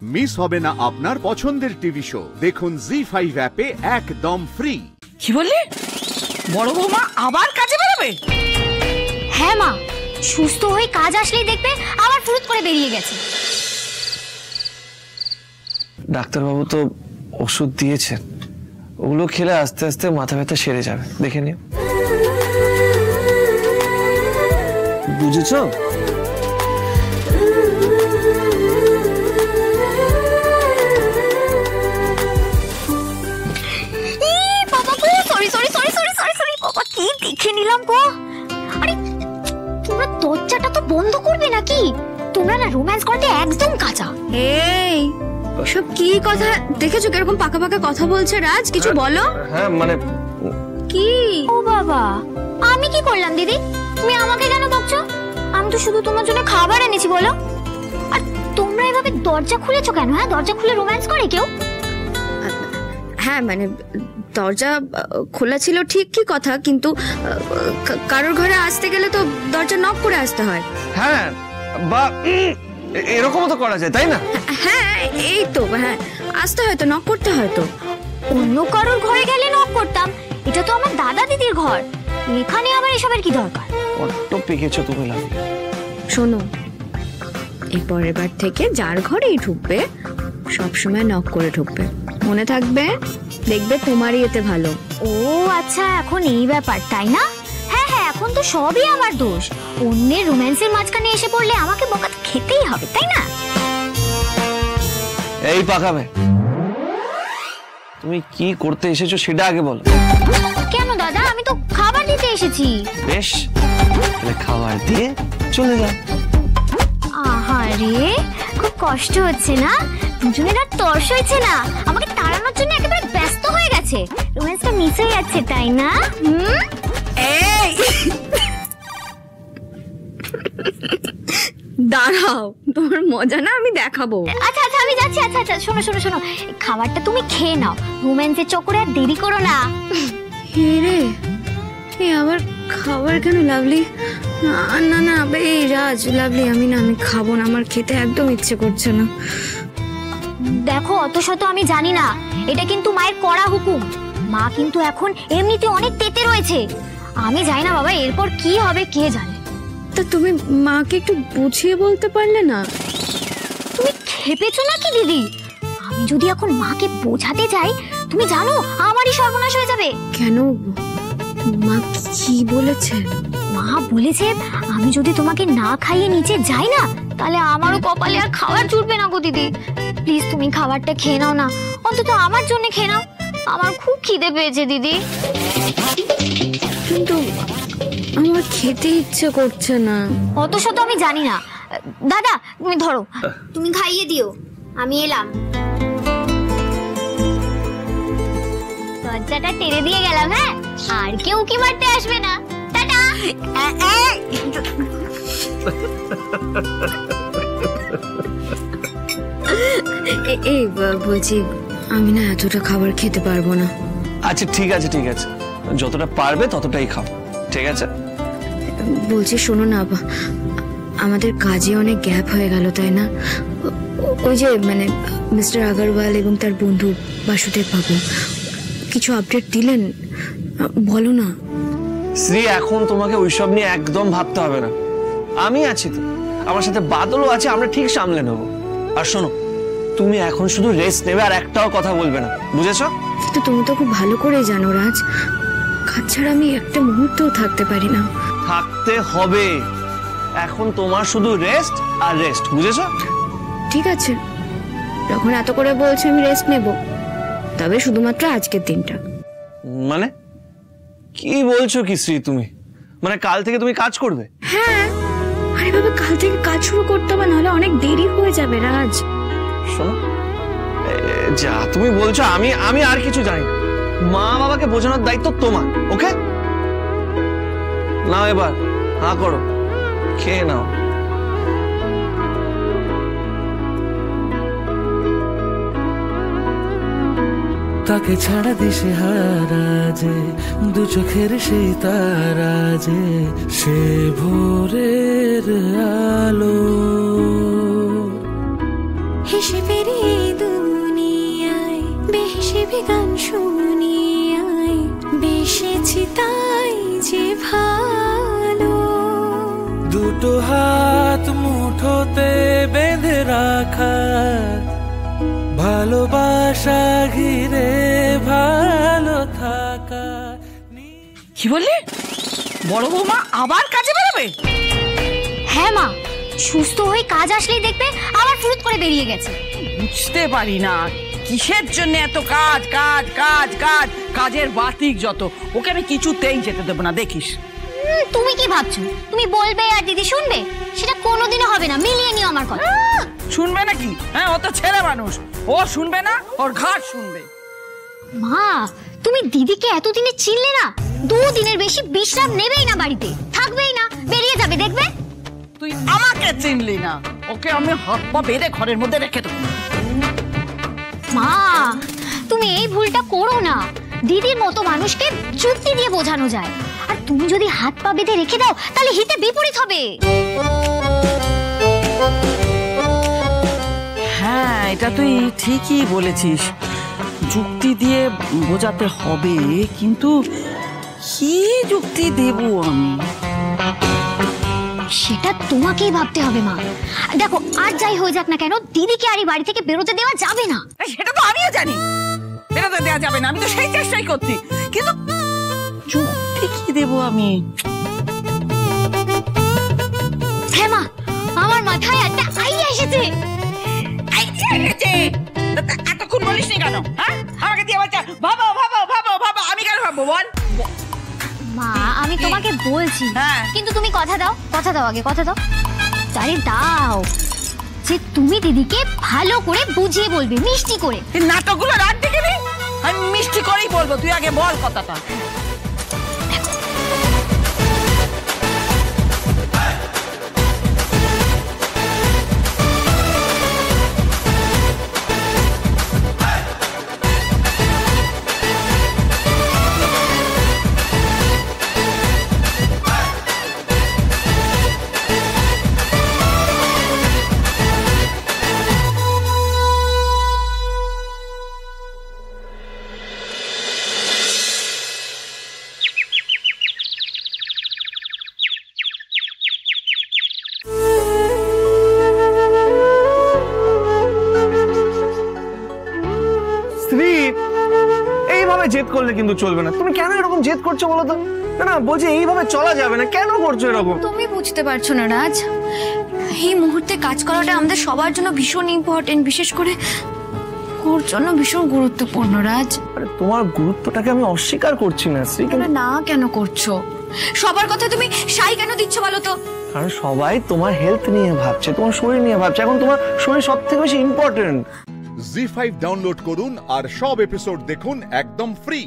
Miss হবে না আপনার পছন্দের টিভি শো। দেখুন জি5 অ্যাপে একদম ফ্রি। কি বললি? বড় বৌমা আবার কাজে বেরোবে? হ্যাঁ মা, সুস্থ হয়ে কাজ আসলেই দেখবে আবার ফুরুত করে বেরিয়ে গেছে। ডাক্তারবাবু তো ওষুধ দিয়েছেন, ওগুলো খেলে আস্তে আস্তে মাথা ব্যথা সেরে যাবে, দেখে নিও। বুঝেছো? কি দেখে নিলাম গো। আরে তোমরা দরজাটা তো বন্ধ করবে নাকি? তোমরা না রোম্যান্স করতে একদম কাঁচা। এই সব কি কথা? দেখেছো কিরকম পাকা পাকা কথা বলছে রাজ? কিছু বলো। হ্যাঁ মানে কি? ও বাবা, আমি কি করলাম দিদি? তুমি আমাকে কেন বকছো? আমি তো শুধু তোমার জন্য খাবার এনেছি, বলো। আর তোমরা এভাবে দরজা খুলেছো কেন? হ্যাঁ, দরজা খুলে রোম্যান্স করে কেউ? হ্যাঁ মানে দরজা খোলা ছিল ঠিকই কথা, কিন্তু কারোর ঘরে আসতে গেলে তো দরজা নক করে আসতে হয়। হ্যাঁ, বা এরকমও তো করা যায়, তাই না? হ্যাঁ এই তো, হ্যাঁ আসতে হয় তো, নক করতে হয় তো। অন্য কারোর ঘরে গেলে নক করতাম, এটা তো আমার দাদা দিদির ঘর, এখানে আমার এসবের কি দরকার? বড্ড পেকেছো তুমি লাভলি। শোনো, এই পরের বার থেকে যার ঘরেই ঢুকবে সবসময় নক করে ঢুকবে, মনে থাকবে? দেখবে তোমারই এতে ভালো। ও আচ্ছা, এখন এই ব্যাপার, তাই না? হ্যাঁ হ্যাঁ, এখন তো সবই আমার দোষ। অন্যের রোম্যান্সের মাঝখানে এসে পড়লে আমাকে বকা তো খেতেই হবে, তাই না? এই পাকাবে, তুমি কি করতে এসেছো সেটা আগে বলো। কেন দাদা, আমি তো খাবার দিতে এসেছি। বেশ, তাহলে খাবার দিয়ে চলে যাও। আহারে, খুব কষ্ট হচ্ছে না? দুজনের আর তর্স হয়েছে না? আমাকে তাড়ানোর জন্য একেবারে ব্যস্ত হয়ে গেছে, রোম্যান্সটা মিস হয়ে যাচ্ছে, তাই না? এই দাঁড়াও, তোমার মজা না আমি দেখাবো। আচ্ছা আচ্ছা, আমি যাচ্ছি। আচ্ছা আচ্ছা, শোনো শোনো শোনো, খাবারটা তুমি খেয়ে নাও, রোম্যান্সের চক্করে আর দেরি করো না। রে এই আবার খাবার কেন লাভলি? না না না, এই রাজ, লাভলি আমি খাবো না, আমার খেতে একদম ইচ্ছে করছে না। দেখো, অত শত আমি জানি না, এটা কিন্তু মায়ের কড়া হুকুম। মা কিন্তু এখন এমনিতে অনেক তেতে রয়েছে, আমি জানি না বাবা এরপর কি হবে কে জানে। তা তুমি মাকে একটু বুঝিয়ে বলতে পারলে না? তুমি খেপেছো নাকি দিদি? আমি যদি এখন মাকে বোঝাতে যাই, তুমি জানো আমারই সর্বনাশ হয়ে যাবে। কেন, মা কি বলেছে? মা বলেছে আমি যদি তোমাকে না খাইয়ে নিচে যাই না, তাহলে আমারও কপালে আর খাবার জুটবে না গো দিদি। প্লিজ তুমি খাবারটা খেয়ে নাও না, অন্তত আমার জন্য খেয়ে নাও, আমার খুব খিদে পেয়েছে দিদি। কিন্তু আমার খেতে ইচ্ছে করছে না। অত শত আমি জানি না। দাদা তুমি ধরো, তুমি খাইয়ে দিও, আমি এলাম। দরজাটা টেনে দিয়ে গেলাম, হ্যাঁ, আর কেউ কি মারতে আসবে না। টাটা। এই বলছি, আমি না এতটা খাবার খেতে পারবো না। আচ্ছা ঠিক আছে ঠিক আছে, যতটা পারবে ততটাই খাও, ঠিক আছে? বলছি শোনো না, আমাদের কাজে অনেক গ্যাপ হয়ে গেল, তাই না? ওই যে মানে মিস্টার আগরওয়াল এবং তার বন্ধু বাসুদেব বাবু কিছু আপডেট দিলেন, বলো না। শ্রী, এখন তোমাকে ওইসব নিয়ে একদম ভাবতে হবে না, আমি আছি তো, আমার সাথে বাদলও আছে, আমরা ঠিক সামলে নেবো। আর শোনো, তুমি এখন শুধু রেস্ট নেবে, আর একটাও কথা বলবে না, বুঝেছো? কিন্তু তুমি তো খুব ভালো করেই জানো রাজ, কাজ ছাড়া আমি একটা মুহূর্তও থাকতে পারি না। থাকতে হবে, এখন তোমার শুধু রেস্ট আর রেস্ট, বুঝেছো? ঠিক আছে, যখন এত করে বলছো আমি রেস্ট নেব, তবে শুধুমাত্র আজকের দিনটা। মানে কি বলছো কি শ্রী তুমি? মানে কাল থেকে তুমি কাজ করবে? হ্যাঁ, আরে বাবা, কাল থেকে কাজ শুরু করতে হবে, নাহলে অনেক দেরি হয়ে যাবে রাজ। শোনো, যা তুমি বলছো আমি আর কিছু জানি না, মা বাবাকে বোঝানোর দায়িত্ব তোমার, ওকে? নাও এবার হাঁ করো, খেয়ে নাও। তাকে ছাড়া দিশে হারা যে, দু চোখের সেই তারা যে, সে ভোরের আলো। হিসেবের এই দুনিয়ায় বেহিসেবি গান শুনিয়ায় বেসেছি তাই যে ভালো। দুটো হাত মুঠোতে বেঁধে রাখা ভালোবাসা ঘিরে ভালো থাকা। কি বললি? বড় বৌমা আবার কাজে বেরোবে? হ্যাঁ মা, সুস্থ হয়ে কাজ আসলেই দেখবে আবার ফুরুত করে বেরিয়ে গেছে। বুঝতে পারি না কিসের জন্য এত কাজ কাজ কাজ কাজ, কাজের বাতিক যত। ওকে আমি কিছুতেই যেতে দেবো না, দেখিস। তুমি কি ভাবছো তুমি বলবে আর দিদি শুনবে? সেটা কোনোদিনও হবে না, মিলিয়ে নিও আমার কথা। শুনবে নাকি? হ্যাঁ, ও তো ছেলে মানুষ, ও শুনবে না, ওর ঘাট শুনবে। মা, তুমি দিদিকে এতদিনে চিনলে না? 2 দিনের বেশি বিশ্রাম নেবেই না, বাড়িতে থাকবেই না, বেরিয়ে যাবে দেখবে। তুই আমাকে চিনলি না, ওকে আমি হাত পা বেঁধে ঘরের মধ্যে রেখে দেবো। মা, তুমি এই ভুলটা করো না। দিদির মতো মানুষকে যুক্তি দিয়ে বোঝানো যায়, আর তুমি যদি হাত পা বেঁধে রেখে দাও তাহলে হিতে বিপরীত হবে। হ্যাঁ, এটা তুই ঠিকই বলেছিস, যুক্তি দিয়ে বোঝাতে হবে, কিন্তু কি যুক্তি দেব আমি? সেটা তোমাকেই ভাবতে হবে মা। দেখো, আর যাই হয়ে যাক না কেন, দিদিকে আর এই বাড়ি থেকে বেরোতে দেওয়া যাবে না। সেটা তো আমিও জানি, বেরোতে দেওয়া যাবে না, আমি তো সেই চেষ্টাই করছি, কিন্তু যুক্তি কি দেব আমি? হ্যাঁ মা, আমার মাথায় একটা আইডিয়া এসেছে। এতক্ষণ বলিস নি কেন? হ্যাঁ, আমাকে দিয়ে বলছে ভাবো ভাবো ভাবো ভাবো, আমি কেন ভাববো বল? মা, আমি তোমাকে বলছি, হ্যাঁ। কিন্তু তুমি কথা দাও, কথা দাও, আগে কথা দাও। আরে দাও, যে তুমি দিদিকে ভালো করে বুঝিয়ে বলবে, মিষ্টি করে। এই নাটকগুলো রাত দেখে নি, আমি মিষ্টি করেই বলবো, তুই আগে বল কথাটা। এইভাবে জেদ করলে কিন্তু চলবে না। তুমি কেন এরকম জেদ করছো বলো তো? না না, বলছি এইভাবে চলা যাবে না, কেন করছো এরকম? তুমি বুঝতে পারছো না রাজ, এই মুহূর্তে কাজ করাটা আমাদের সবার জন্য ভীষণ ইম্পর্টেন্ট, বিশেষ করে ওর জন্য ভীষণ গুরুত্বপূর্ণ রাজ। আরে তোমার গুরুত্বটাকে আমি অস্বীকার করছি না শ্রী, কিন্তু না কেন করছো? সবার কথা তুমি সাই কেন দিচ্ছ বলো তো? কারণ সবাই তোমার হেলথ নিয়ে ভাবছে, তোমার শরীর নিয়ে ভাবছে, এখন তোমার শরীর সব থেকে বেশি ইম্পর্টেন্ট। জি5 ডাউনলোড করুন আর সব এপিসোড দেখুন একদম ফ্রি।